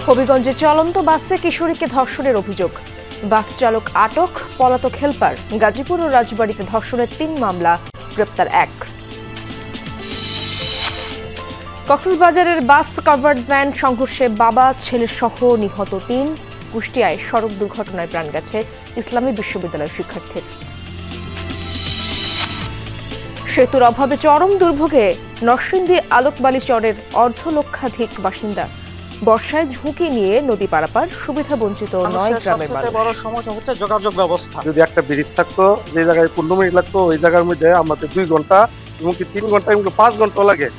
হবিগঞ্জে চলন্ত বাসে কিশোরীকে ধর্ষণের অভিযোগ, বাস চালক আটক, পলাতক হেলপার। গাজীপুর ও রাজবাড়ীতে ধর্ষণের ৩ মামলা, গ্রেপ্তার ১। কক্সবাজারের বাস কাভার্ড ভ্যান সংঘর্ষে বাবা ছেলে সহ নিহত ৩। কুষ্টিয়ায় সড়ক দুর্ঘটনায় প্রাণ গেছে ইসলামী বিশ্ববিদ্যালয়ের শিক্ষার্থীর। সেতুর অভাবে চরম দুর্ভোগে নরসিংদী আলোকবালি চরের অর্ধলক্ষাধিক বাসিন্দা। বর্ষায় ঝুঁকি নিয়ে নদী পারাপার, সুবিধা বঞ্চিত ৯ গ্রামের মানুষ। বড় সমস্যা হচ্ছে যোগাযোগ ব্যবস্থা। যদি একটা ব্রিজ থাকতো, যে জায়গায় 15 মিনিট লাগতো, ওই জায়গার মধ্যে আমাদের 2 ঘন্টা এমনকি 3 ঘন্টা এমনকি 5 ঘন্টা লাগে।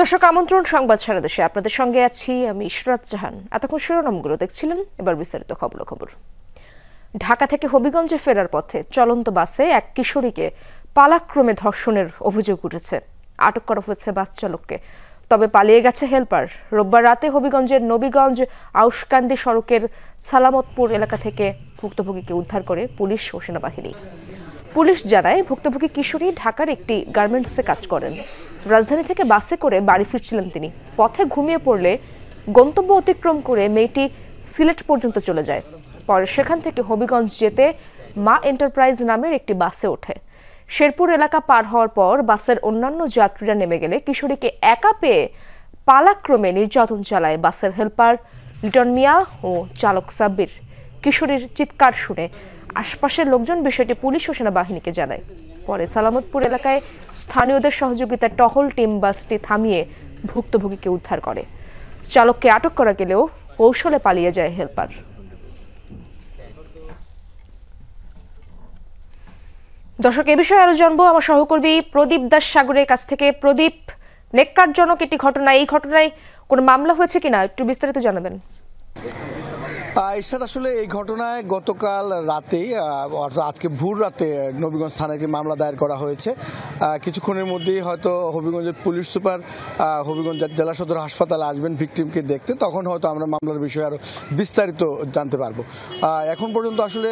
দর্শক, আমন্ত্রণ সংবাদ সারা দেশে। আপনাদের সঙ্গে আছি আমি ইশরাত জাহান। এতক্ষণ শিরোনামগুলো দেখছিলেন, এবার বিস্তারিত খবর। ঢাকা থেকে হবিগঞ্জে ফেরার পথে চলন্ত বাসে এক কিশোরীকে পালাক্রমে ধর্ষণের অভিযোগ উঠেছে। আটক করা হয়েছে বাস চালককে, তবে পালিয়ে গেছে হেলপার। রোববার রাতে হবিগঞ্জের নবীগঞ্জ আউশকান্দি সড়কের সালামতপুর এলাকা থেকে ভুক্তভোগীকে উদ্ধার করে পুলিশ ও সেনাবাহিনী। পুলিশ জানায়, ভুক্তভোগী কিশোরী ঢাকার একটি গার্মেন্টসে কাজ করেন। রাজধানী থেকে বাসে করে বাড়ি ফিরছিলেন তিনি। পথে ঘুমিয়ে পড়লে গন্তব্য অতিক্রম করে মেয়েটি সিলেট পর্যন্ত চলে যায়। পরে সেখান থেকে হবিগঞ্জ যেতে মা এন্টারপ্রাইজ নামের একটি বাসে ওঠে। শেরপুর এলাকা পার হওয়ার পর বাসের অন্যান্য যাত্রীরা নেমে গেলে কিশোরীকে একা পেয়ে পালাক্রমে নির্যাতন চালায় বাসের হেলপার লিটন মিয়া ও চালক সাব্বির। কিশোরীর চিৎকার শুনে আশপাশের লোকজন বিষয়টি পুলিশ ও সেনাবাহিনীকে জানায়। পরে সালামতপুর এলাকায় স্থানীয়দের সহযোগিতায় টহল টিম বাসটি থামিয়ে ভুক্তভোগীকে উদ্ধার করে। চালককে আটক করা গেলেও কৌশলে পালিয়ে যায় হেলপার। দর্শক, এ বিষয়ে আরো জানবো আমার সহকর্মী প্রদীপ দাস সাগরের কাছ থেকে। প্রদীপ, নেক্কারজনক একটি ঘটনা, এই ঘটনায় কোনো মামলা হয়েছে কিনা একটু বিস্তারিত জানাবেন। ঈশ্বর, আসলে এই ঘটনায় গতকাল রাতেই অর্থাৎ আজকে ভোর রাতে নবীগঞ্জ থানায় একটি মামলা দায়ের করা হয়েছে। কিছুক্ষণের মধ্যেই হয়তো হবিগঞ্জের পুলিশ সুপার হবিগঞ্জ জেলা সদর হাসপাতালে আসবেন ভিকটিমকে দেখতে, তখন হয়তো আমরা মামলার বিষয়ে আরও বিস্তারিত জানতে পারবো। এখন পর্যন্ত আসলে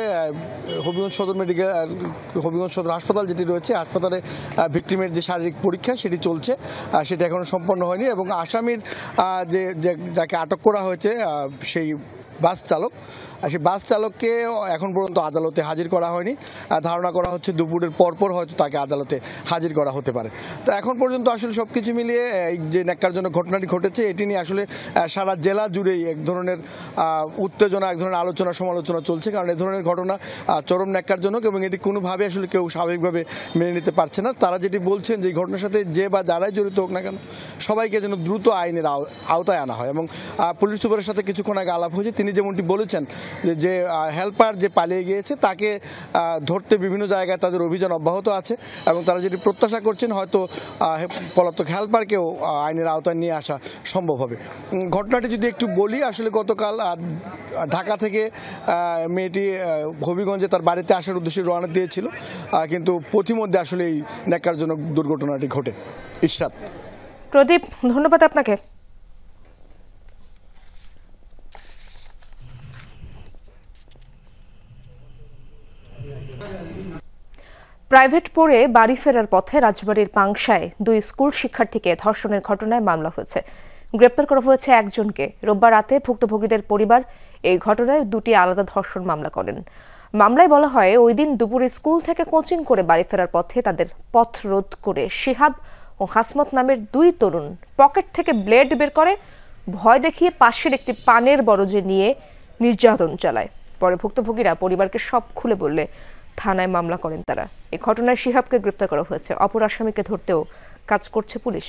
হবিগঞ্জ সদর হাসপাতাল যেটি রয়েছে, হাসপাতালে ভিকটিমের যে শারীরিক পরীক্ষা সেটি চলছে, সেটা এখনও সম্পন্ন হয়নি। এবং আসামির যাকে আটক করা হয়েছে সেই বাস চালক, সেই বাস চালককে এখন পর্যন্ত আদালতে হাজির করা হয়নি। ধারণা করা হচ্ছে দুপুরের পরপর হয়তো তাকে আদালতে হাজির করা হতে পারে। তো এখন পর্যন্ত আসলে সব কিছু মিলিয়ে এই যে ন্যাক্কারজনক ঘটনাটি ঘটেছে, এটি নিয়ে আসলে সারা জেলা জুড়েই এক ধরনের উত্তেজনা, এক ধরনের আলোচনা সমালোচনা চলছে। কারণ এ ধরনের ঘটনা চরম ন্যাক্কারজনক এবং এটি কোনোভাবে আসলে কেউ স্বাভাবিকভাবে মেনে নিতে পারছে না। তারা যেটি বলছেন যে এই ঘটনার সাথে যে বা যারাই জড়িত হোক না কেন, সবাইকে যেন দ্রুত আইনের আওতায় আনা হয়। এবং পুলিশ সুপারের সাথে কিছুক্ষণ আগে আলাপ হয়েছে, তিনি যেমনটি বলেছেন যে হেল্পার যে পালিয়ে গিয়েছে তাকে ধরতে বিভিন্ন জায়গায় তাদের অভিযান অব্যাহত আছে এবং তারা যেটি প্রত্যাশা করছেন হয়তো পলাতক হেল্পারকেও আইনের আওতায় নিয়ে আসা সম্ভব হবে। ঘটনাটি যদি একটু বলি, আসলে গতকাল ঢাকা থেকে মেয়েটি হবিগঞ্জে তার বাড়িতে আসার উদ্দেশ্যে রওনা দিয়েছিল, কিন্তু পথিমধ্যে আসলে এই ন্যাক্কারজনক দুর্ঘটনাটি ঘটে। ইশরাত। প্রদীপ, ধন্যবাদ আপনাকে। প্রাইভেট পড়ে বাড়ি ফেরার পথে রাজবাড়ীর পাংশায় 2 স্কুল শিক্ষার্থীকে ধর্ষণের ঘটনায় মামলা হয়েছে। গ্রেপ্তার করা হয়েছে একজনকে। রোববার রাতে ভুক্তভোগীদের পরিবার এই ঘটনায় 2টি আলাদা ধর্ষণ মামলা করেন। মামলায় বলা হয়, ওই দিন দুপুরে স্কুল থেকে কোচিং করে বাড়ি ফেরার পথে তাদের পথ রোধ করে শিহাব ও হাসমত নামের 2 তরুণ পকেট থেকে ব্লেড বের করে ভয় দেখিয়ে পাশের একটি পানের বরজে নিয়ে নির্যাতন চালায়। পরে ভুক্তভোগীরা পরিবারকে সব খুলে বললে থানায় মামলা করেন তারা। এই ঘটনায় শিহাবকে গ্রেপ্তার করা হয়েছে। অপর আসামিকে ধরতেও কাজ করছে পুলিশ।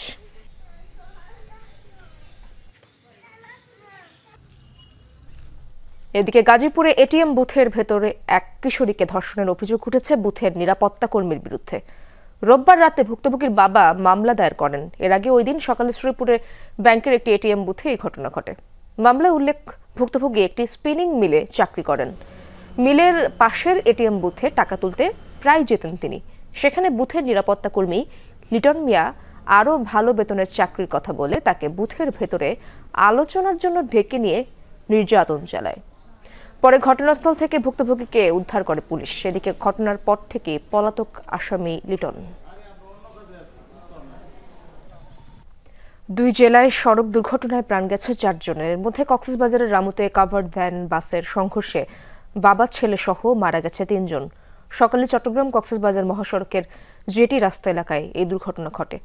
এদিকে গাজীপুরে এটিএম বুথের ভেতরে এক কিশোরীকে ধর্ষণের অভিযোগ উঠেছে বুথের নিরাপত্তা কর্মীর বিরুদ্ধে। রোববার রাতে ভুক্তভোগীর বাবা মামলা দায়ের করেন। এর আগে ওই দিন সকালে শ্রীপুরে ব্যাংকের একটি এটিএম বুথে এই ঘটনা ঘটে। মামলায় উল্লেখ, ভুক্তভোগী একটি স্পিনিং মিলে চাকরি করেন। মিলের পাশের এটিএম বুথে টাকা তুলতে প্রায় যেতেন তিনি। সেখানে বুথের নিরাপত্তা কর্মী লিটন মিয়া আরও ভালো বেতনের চাকরির কথা বলে তাকে বুথের ভেতরে আলোচনার জন্য ঢেকে নিয়ে নির্যাতন চালায়। পরে ঘটনাস্থল থেকে ভুক্তভোগীকে উদ্ধার করে পুলিশ। এদিকে ঘটনার পর থেকে পলাতক আসামি লিটন। দুই জেলায় সড়ক দুর্ঘটনায় প্রাণ গেছে 4 জনের। এর মধ্যে কক্সবাজারের রামুতে কাভার্ড ভ্যান বাসের সংঘর্ষে বাবা ছেলে সহ মারা গেছে 3 জন। সকালে চট্টগ্রাম কক্সবাজার মহাসড়কের জেটি রাস্তা এলাকায় এই দুর্ঘটনা ঘটে।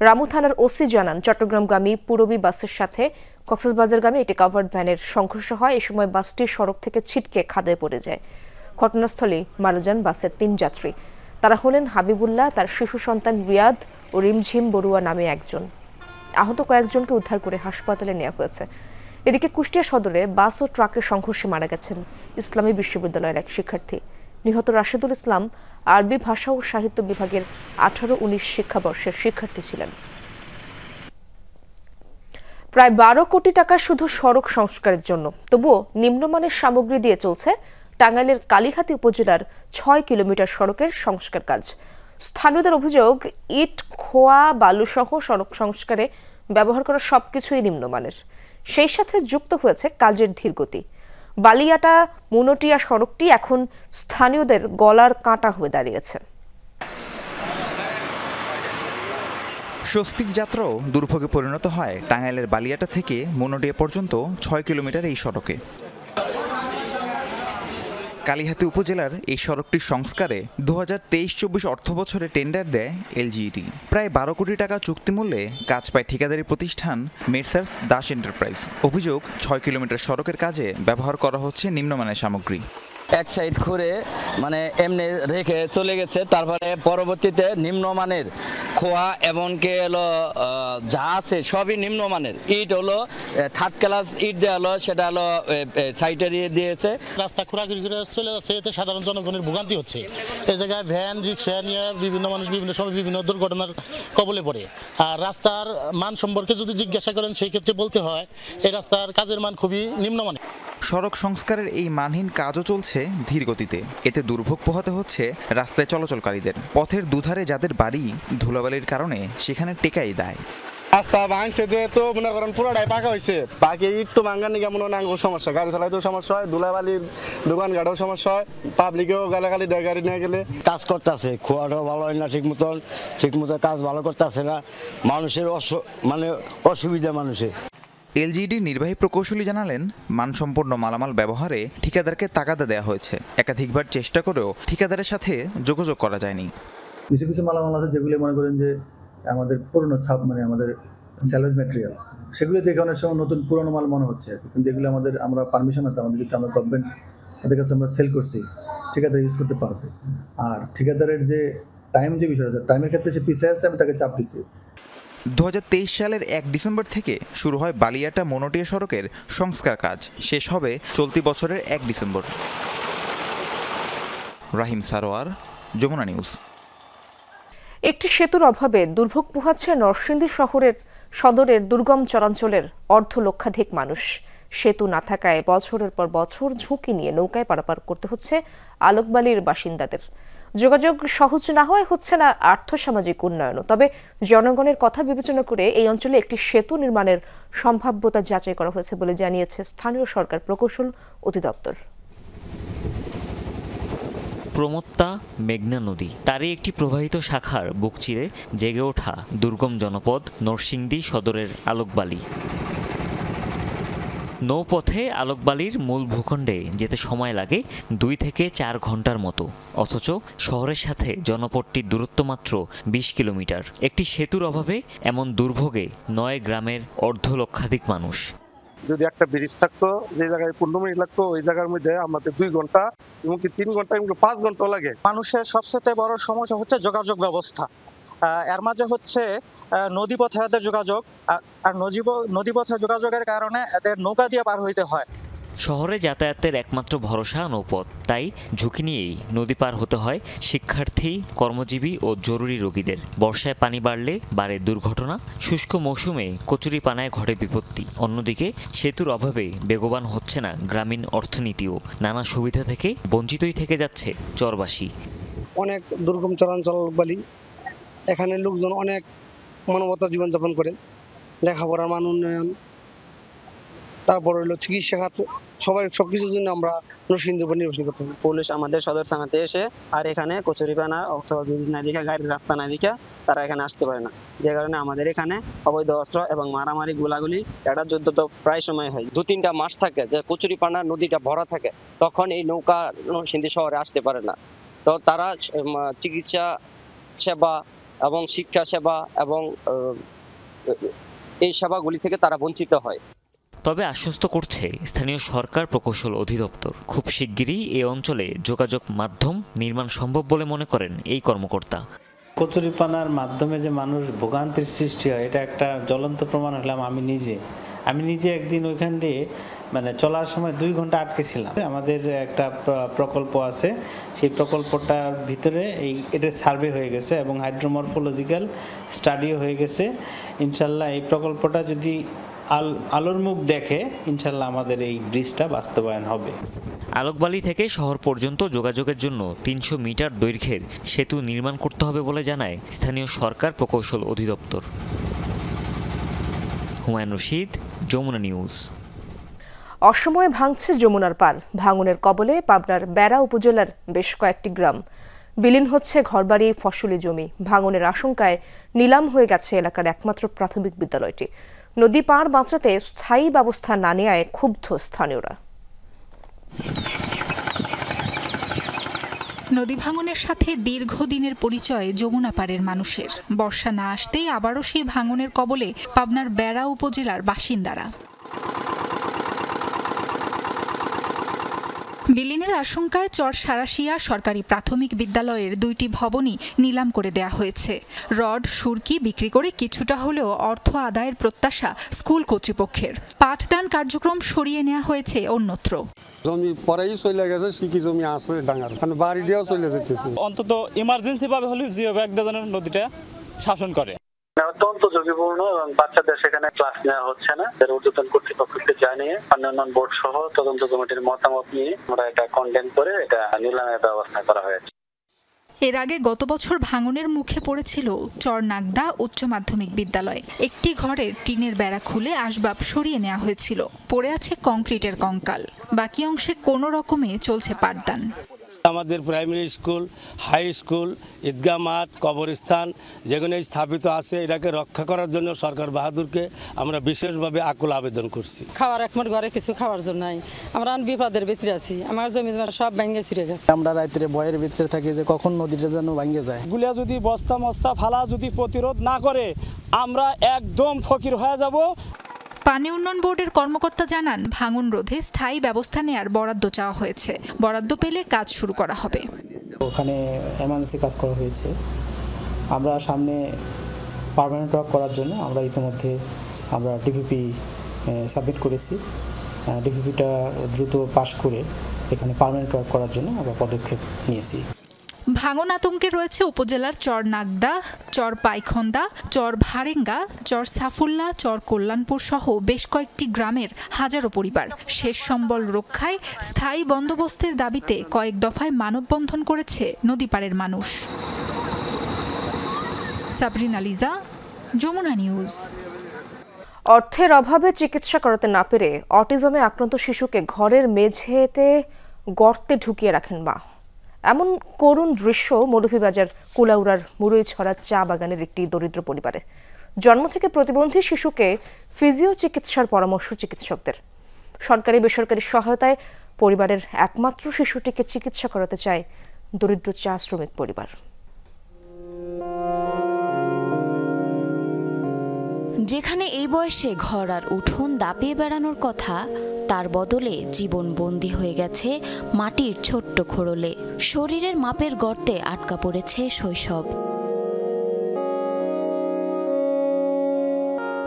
রামু থানার ওসি জানান, চট্টগ্রামগামী পুরবী বাসের সাথে কক্সবাজারগামী একটি কাভার্ড ভ্যানের সংঘর্ষ হয়। এই সময় বাসটি সড়ক থেকে ছিটকে খাদে পড়ে যায়। ঘটনাস্থলে মারা যান বাসের 3 যাত্রী। তারা হলেন হাবিবুল্লাহ, তার শিশু সন্তান রিয়াদ ও রিমঝিম বড়ুয়া নামে একজন। আহত কয়েকজনকে উদ্ধার করে হাসপাতালে নেওয়া হয়েছে। এদিকে কুষ্টিয়া সদরে বাস ও ট্রাকের সংঘর্ষে মারা গেছেন ইসলামী বিশ্ববিদ্যালয়ের এক শিক্ষার্থী। নিহত রাশেদুল ইসলাম আরবি ভাষা ও সাহিত্য বিভাগের 18-19 শিক্ষাবর্ষের শিক্ষার্থী ছিলেন। প্রায় 12 কোটি টাকা শুধু সড়ক সংস্কারের জন্য, তবুও নিম্নমানের সামগ্রী দিয়ে চলছে টাঙ্গাইলের কালীহাতী উপজেলার 6 কিলোমিটার সড়কের সংস্কার কাজ। স্থানীয়দের অভিযোগ, ইট, খোয়া, বালুসহ সড়ক সংস্কারে ব্যবহার করা সবকিছুই নিম্নমানের। সেই সাথে যুক্ত হয়েছে কাজের ধীরগতি। বালিয়াটা মুনটিয়া সড়কটি এখন স্থানীয়দের গলার কাঁটা হয়ে দাঁড়িয়েছে। স্বস্তিক যাত্রাও দুর্ভোগে পরিণত হয় টাঙ্গাইলের বালিয়াটা থেকে মুনটিয়া পর্যন্ত 6 কিলোমিটার এই সড়কে। কালীহাতী উপজেলার এই সড়কটির সংস্কারে 2023-24 অর্থবছরে টেন্ডার দেয় এলজিইডি। প্রায় 12 কোটি টাকা চুক্তিমূল্যে কাজ পায় ঠিকাদারি প্রতিষ্ঠান মেসার্স দাস এন্টারপ্রাইজ। অভিযোগ, 6 কিলোমিটার সড়কের কাজে ব্যবহার করা হচ্ছে নিম্নমানের সামগ্রী। এক সাইড করে মানে এমনি রেখে চলে গেছে, তারপরে পরবর্তীতে নিম্নমানের খোয়া এমনকি হলো যা আছে সবই নিম্নমানের। ইট হলো 3rd ক্লাস ইট দেওয়া হলো, সেটা হলো সাইডে দিয়েছে। রাস্তা খোঁড়াখুড়ি করে চলে যাচ্ছে, এতে সাধারণ জনগণের ভোগান্তি হচ্ছে। এই জায়গায় ভ্যান রিক্সা নিয়ে বিভিন্ন মানুষ বিভিন্ন সময় বিভিন্ন দুর্ঘটনার কবলে পড়ে। আর রাস্তার মান সম্পর্কে যদি জিজ্ঞাসা করেন, সেই ক্ষেত্রে বলতে হয় এই রাস্তার কাজের মান খুবই নিম্নমানের। সড়ক সংস্কারের এই মানহীন কাজও চলছে ধীর গতিতে। এতে দুর্ভোগ পোহাতে হচ্ছে রাস্তায় চলাচলকারীদের। পথের দুধারে যাদের বাড়ি, ধুলাবালির কারণে সেখানে টেকাই দেয়। রাস্তা ভাঙছে যেহেতু মনে করেন পুরোটাই পাকা হয়েছে, বাকি একটু ভাঙার নিয়ে মনে হয় সমস্যা, গাড়ি চালাইতেও সমস্যা হয়, ধুলাবালির দোকান ঘাটেও সমস্যা হয়, পাবলিকেও গালাগালি দেয় গাড়ি নিয়ে গেলে। কাজ করতেছে, খোয়াটাও ভালো হয় না ঠিক মতো কাজ ভালো করতেছে না, মানুষের মানে অসুবিধা মানুষের। এলজিইডির নির্বাহী প্রকৌশলী জানালেন, মানসম্পন্ন মালামাল ব্যবহারে ঠিকাদারকে তাগাদা দেওয়া হয়েছে। একাধিকবার চেষ্টা করেও ঠিকাদারের সাথে যোগাযোগ করা যায়নি। কিছু কিছু মালামাল আছে যেগুলি মনে করেন যে আমাদের পুরনো মানে আমাদের স্যালভেজ ম্যাটেরিয়াল, সেগুলো দেখে অনেক সময় নতুন পুরনো মাল মনে হচ্ছে, কিন্তু এগুলো আমরা পারমিশন আছে আমাদের, যদি আমরা গভর্নমেন্ট তাদের কাছে আমরা সেল করছি, ঠিকাদার ইউজ করতে পারবে। আর ঠিকাদারের যে যে বিষয় আছে, টাইমের ক্ষেত্রে সে পিছিয়ে আছে, আমি তাকে চাপ দিচ্ছি। 2023 সালের 1 ডিসেম্বর থেকে শুরু হয় বালিয়াটা মুনটিয়া সড়কের সংস্কার কাজ, শেষ হবে চলতি বছরের 1 ডিসেম্বর। রাহিম সারোয়ার, যমুনা নিউজ। একটি সেতুর অভাবে দুর্ভোগ পোহাচ্ছে নরসিংদী সদরের দুর্গম চরাঞ্চলের অর্ধলক্ষাধিক মানুষ। সেতু না থাকায় বছরের পর বছর ঝুঁকি নিয়ে নৌকায় পারাপার করতে হচ্ছে আলোকবালির বাসিন্দাদের। যোগাযোগ সহজ না হওয়ায় হচ্ছে না আর্থসামাজিক উন্নয়নও। তবে জনগণের কথা বিবেচনা করে এই অঞ্চলে একটি সেতু নির্মাণের সম্ভাব্যতা যাচাই করা হয়েছে বলে জানিয়েছে স্থানীয় সরকার প্রকৌশল অধিদপ্তর। প্রমত্তা মেঘনা নদী, তারই একটি প্রবাহিত শাখার বুক চিরে জেগে ওঠা দুর্গম জনপদ নরসিংদী সদরের আলোকবালি। নৌপথে আলোকবালির মূল ভূখণ্ডে যেতে সময় লাগে 2 থেকে 4 ঘন্টার মতো, অথচ শহরের সাথে জনপদটির দূরত্ব মাত্র 20 কিলোমিটার। একটি সেতুর অভাবে এমন দুর্ভোগে 9 গ্রামের অর্ধলক্ষাধিক মানুষ। যদি একটা ব্রিজ থাকতো, যে জায়গায় 15 মিনিট লাগতো, ওই জায়গার মধ্যে আমাদের 2 ঘন্টা এমনকি 3 ঘন্টা এমনকি 5 ঘন্টা লাগে। মানুষের সবচেয়ে বড় সমস্যা হচ্ছে যোগাযোগ ব্যবস্থা। এর মাঝে হচ্ছে নদীপথে এদের যোগাযোগ, আর নদীপথে যোগাযোগের কারণে এদের নৌকা দিয়ে পার হইতে হয়। শহরে যাতায়াতের একমাত্র ভরসা নৌপথ, তাই ঝুঁকি নিয়েই নদী পার হতে হয় শিক্ষার্থী, কর্মজীবী ও জরুরি রোগীদের। বর্ষায় পানি বাড়লে বাড়ে দুর্ঘটনা, শুষ্ক মৌসুমে কচুরিপানায় ঘটে বিপত্তি। অন্যদিকে সেতুর অভাবে বেগবান হচ্ছে না গ্রামীণ অর্থনীতিও, নানা সুবিধা থেকে বঞ্চিতই থেকে যাচ্ছে চরবাসী। অনেক দুর্গম চরাঞ্চল বালি, এখানে লোকজন অনেক মানবতা জীবনযাপন করে, লেখাপড়ার মান উন্নয়ন, তারপর হলো চিকিৎসা খাত, সবাই সবকিছুর জন্য আমরা নরসিংদীর উপর নির্ভরশীল করতে হবে। পুলিশ আমাদের সদর থানাতে এসে আর এখানে কচুরিপানা অথবা ব্রিজ না দেখে, গাড়ির রাস্তা না দেখে তারা এখানে আসতে পারে না, যে কারণে আমাদের এখানে অবৈধ অস্ত্র এবং মারামারি গোলাগুলি এটা যুদ্ধ তো প্রায় সময় হয়। 2-3টা মাস থাকে যে কচুরিপানা নদীটা ভরা থাকে, তখন এই নৌকা নরসিংদী শহরে আসতে পারে না। তো তারা চিকিৎসা সেবা এবং শিক্ষা সেবা এবং এই সেবাগুলি থেকে তারা বঞ্চিত হয়। তবে আশ্বস্ত করছে স্থানীয় সরকার প্রকৌশল অধিদপ্তর, খুব শিগগিরই এই অঞ্চলে যোগাযোগ মাধ্যম নির্মাণ সম্ভব বলে মনে করেন এই কর্মকর্তা। কচুরিপানার মাধ্যমে যে মানুষ ভোগান্তির সৃষ্টি হয়, এটা একটা জ্বলন্ত প্রমাণ হলাম আমি নিজে একদিন ওইখান দিয়ে চলার সময় 2 ঘন্টা আটকে ছিলাম। আমাদের একটা প্রকল্প আছে, সেই প্রকল্পটার ভিতরে এটা সার্ভে হয়ে গেছে এবং হাইড্রোমরফোলজিক্যাল স্টাডিও হয়ে গেছে। ইনশাল্লাহ এই প্রকল্পটা যদি আলোর মুখ দেখে, ইনশাল্লাহ আমাদের এই ব্রিজটা বাস্তবায়ন হবে। আলোকবালি থেকে শহর পর্যন্ত যোগাযোগের জন্য 300 মিটার দৈর্ঘ্যের সেতু নির্মাণ করতে হবে বলে জানায় স্থানীয় সরকার প্রকৌশল অধিদপ্তর। হুমায়ুন রশিদ, যমুনা নিউজ। অসময়ে ভাঙছে যমুনার পার। ভাঙনের কবলে পাবনার বেড়া উপজেলার বেশ কয়েকটি গ্রাম। বিলীন হচ্ছে ঘরবাড়ি, ফসলি জমি। ভাঙনের আশঙ্কায় নিলাম হয়ে গেছে এলাকার একমাত্র প্রাথমিক বিদ্যালয়টি। নদী পার বাঁচাতে স্থায়ী ব্যবস্থা না নেওয়ায় ক্ষুব্ধ স্থানীয়রা। নদী ভাঙনের সাথে দীর্ঘদিনের পরিচয় যমুনা পাড়ের মানুষের। বর্ষা না আসতেই আবারও সেই ভাঙনের কবলে পাবনার বেড়া উপজেলার বাসিন্দারা। বিলীনের আশঙ্কায় চর সারাশিয়া সরকারি প্রাথমিক বিদ্যালয়ের 2টি ভবনই নিলাম করে দেয়া হয়েছে। রড সুরকি বিক্রি করে কিছুটা হলেও অর্থ আদায়ের প্রত্যাশা স্কুল কর্তৃপক্ষের। পাঠদান কার্যক্রম সরিয়ে নেওয়া হয়েছে অন্যত্র। জমি পরেই চলে গেছে, শিকি জমি আছে ডাঙার, বাড়ি দিয়েও চলে যেতেছে। অন্তত ইমার্জেন্সি ভাবে হলে জিও ব্যাগ যেন নদীটা শাসন করে। অত্যন্ত ঝুঁকিপূর্ণ এবং বাচ্চাদের সেখানে ক্লাস নেওয়া হচ্ছে না। ঊর্ধ্বতন কর্তৃপক্ষকে জানিয়ে উন্নয়ন বোর্ড সহ তদন্ত কমিটির মতামত নিয়ে আমরা এটা কন্ডেম করে এটা নিলামের ব্যবস্থা করা হয়েছে। এর আগে গত বছর ভাঙনের মুখে পড়েছিল চরনাগদা উচ্চ মাধ্যমিক বিদ্যালয়। একটি ঘরের টিনের বেড়া খুলে আসবাব সরিয়ে নেওয়া হয়েছিল। পড়ে আছে কংক্রিটের কঙ্কাল। বাকি অংশে কোনো রকমে চলছে পাঠদান। আমাদের প্রাইমারি স্কুল, হাই স্কুল, ঈদগাহ মাঠ, কবরস্থান যেখানে স্থাপিত আছে, এটাকে রক্ষা করার জন্য সরকার বাহাদুরকে আমরা বিশেষভাবে আকুল আবেদন করছি। খাওয়ার একমাত্র ঘরে কিছু খাওয়ার জন্য নাই, আমরা বিপদের ভিতরে আছি। আমার জমি সব ভেঙে ছিঁড়ে গেছে। আমরা রাত্রে ভয়ের ভিতরে থাকি যে কখন নদীটা যেন ভেঙে যায়। গুলা যদি বস্তা মস্তা ফালা যদি প্রতিরোধ না করে, আমরা একদম ফকির হয়ে যাব। পানি উন্নয়ন বোর্ডের কর্মকর্তা জানান, ভাঙন রোধে স্থায়ী ব্যবস্থা নেওয়ার বরাদ্দ চাওয়া হয়েছে। বরাদ্দ পেলে কাজ শুরু করা হবে। ওখানে এমার্জেন্সি কাজ করা হয়েছে। আমরা সামনে পার্মানেন্ট ওয়ার্ক করার জন্য আমরা ইতিমধ্যে ডিপিপি সাবমিট করেছি। ডিপিপিটা দ্রুত পাস করে এখানে পার্মানেন্ট ওয়ার্ক করার জন্য আমরা পদক্ষেপ নিয়েছি। ভাঙন আতঙ্কে রয়েছে উপজেলার চর নাগদা, চর পাইখন্দা, চর ভারেঙ্গা, চর সাফুল্লা, চর কল্যাণপুর সহ বেশ কয়েকটি গ্রামের হাজারো পরিবার। শেষ সম্বল রক্ষায় স্থায়ী বন্দোবস্তের দাবিতে কয়েক দফায় মানববন্ধন করেছে নদীপাড়ের মানুষ। সাবরিনা লিজা, যমুনা নিউজ। অর্থের অভাবে চিকিৎসা করাতে না পেরে অটিজমে আক্রান্ত শিশুকে ঘরের মেঝেতে গর্তে ঢুকিয়ে রাখেন মা। এমন করুণ দৃশ্য মৌলভীবাজার কুলাউড়ার মুরইছড়া চা বাগানের একটি দরিদ্র পরিবারে। জন্ম থেকে প্রতিবন্ধী শিশুকে ফিজিও চিকিৎসার পরামর্শ চিকিৎসকদের। সরকারি বেসরকারি সহায়তায় পরিবারের একমাত্র শিশুটিকে চিকিৎসা করাতে চায় দরিদ্র চা শ্রমিক পরিবার। যেখানে এই বয়সে ঘর আর উঠোন দাপিয়ে বেড়ানোর কথা, তার বদলে জীবন বন্দী হয়ে গেছে মাটির ছোট্ট খোড়লে। শরীরের মাপের গর্তে আটকা পড়েছে শৈশব।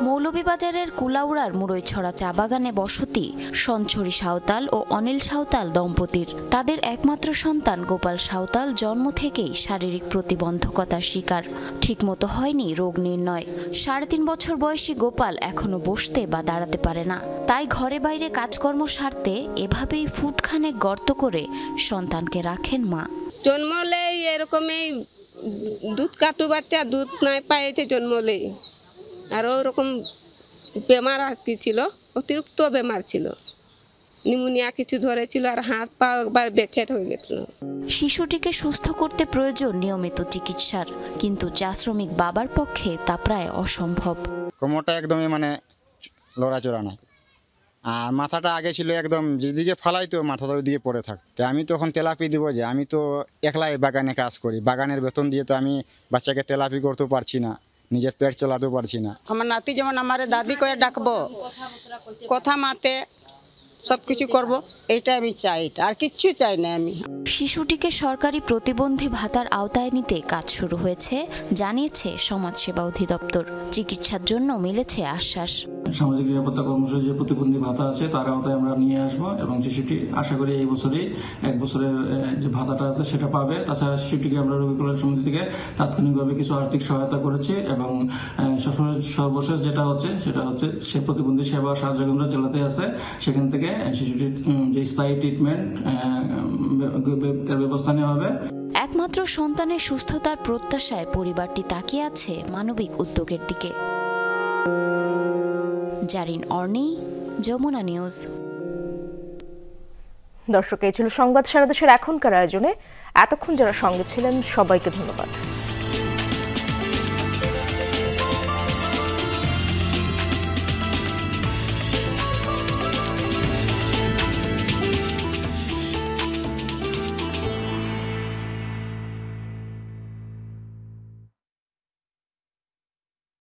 মৌলভীবাজারের কুলাউড়ার মুরইছড়া চা বাগানে বসতি সঞ্চরী সাঁওতাল ও অনিল সাঁওতাল দম্পতির। তাদের একমাত্র সন্তান গোপাল সাঁওতাল জন্ম থেকেই শারীরিক প্রতিবন্ধকতার শিকার। ঠিকমতো হয়নি রোগ নির্ণয়। 3.5 বছর বয়সী গোপাল এখনো বসতে বা দাঁড়াতে পারে না। তাই ঘরে বাইরে কাজকর্ম সারতে এভাবেই ফুটখানেক গর্ত করে সন্তানকে রাখেন মা। জন্মলেই এরকমই দুধ কাটু বাচ্চা দুধ নাই পাইছে জন্মলেই আর ওরকম বেমার আর কি ছিল অতিরিক্ত বেমার ছিল নিউমোনিয়া কিছু ধরেছিল আর হাত পা একবার বেঁচে হয়ে গেছিল শিশুটিকে সুস্থ করতে প্রয়োজন নিয়মিত চিকিৎসার কিন্তু চা শ্রমিক বাবার পক্ষে তা প্রায় অসম্ভব কোমরটা একদমই মানে লড়াচড়া নাই আর মাথাটা আগে ছিল একদম যেদিকে ফালাইতো মাথাটা ওইদিকে পড়ে থাকতো আমি তখন তেলাপি দিব যে আমি তো একলাই বাগানে কাজ করি বাগানের বেতন দিয়ে তো আমি বাচ্চাকে তেলাপি করতে পারছি না নিজের পেট চালাতেও পারছি না আমার নাতি যেমন আমার দাদি করে ডাকবো কথা মাতে সবকিছু করব এইটা আমি চাই আর কিচ্ছু চাই না আমি শিশুটিকে সরকারি প্রতিবন্ধী ভাতার আওতায় নিতে কাজ শুরু হয়েছে জানিয়েছে সমাজসেবা অধিদপ্তর চিকিৎসার জন্য মিলেছে আশ্বাস সামাজিক নিরাপত্তা কর্মসূচি যে প্রতিবন্ধী ভাতা আছে তার আওতায় আমরা নিয়ে আসব এবং শিশুটি আশা করি এই বছরেই 1 বছরের যে ভাতাটা আছে সেটা পাবে তাছাড়া শিশুটিকে আমরা রোগী কল্যাণ সমিতি থেকে তাৎক্ষণিকভাবে কিছু আর্থিক সহায়তা করেছি এবং সর্বশেষ যেটা হচ্ছে সেটা হচ্ছে সে প্রতিবন্ধী সেবা সাহায্য কেন্দ্র জেলাতে আছে সেখান থেকে শিশুটির যে স্থায়ী ট্রিটমেন্ট ব্যবস্থা নেওয়া হবে একমাত্র সন্তানের সুস্থতার প্রত্যাশায় পরিবারটি তাকিয়ে আছে মানবিক উদ্যোগের দিকে জারিন অর্নি যমুনা নিউজ দর্শক এই ছিল সংবাদ সারা দেশের এখনকার আয়োজনে এতক্ষণ যারা সঙ্গে ছিলেন সবাইকে ধন্যবাদ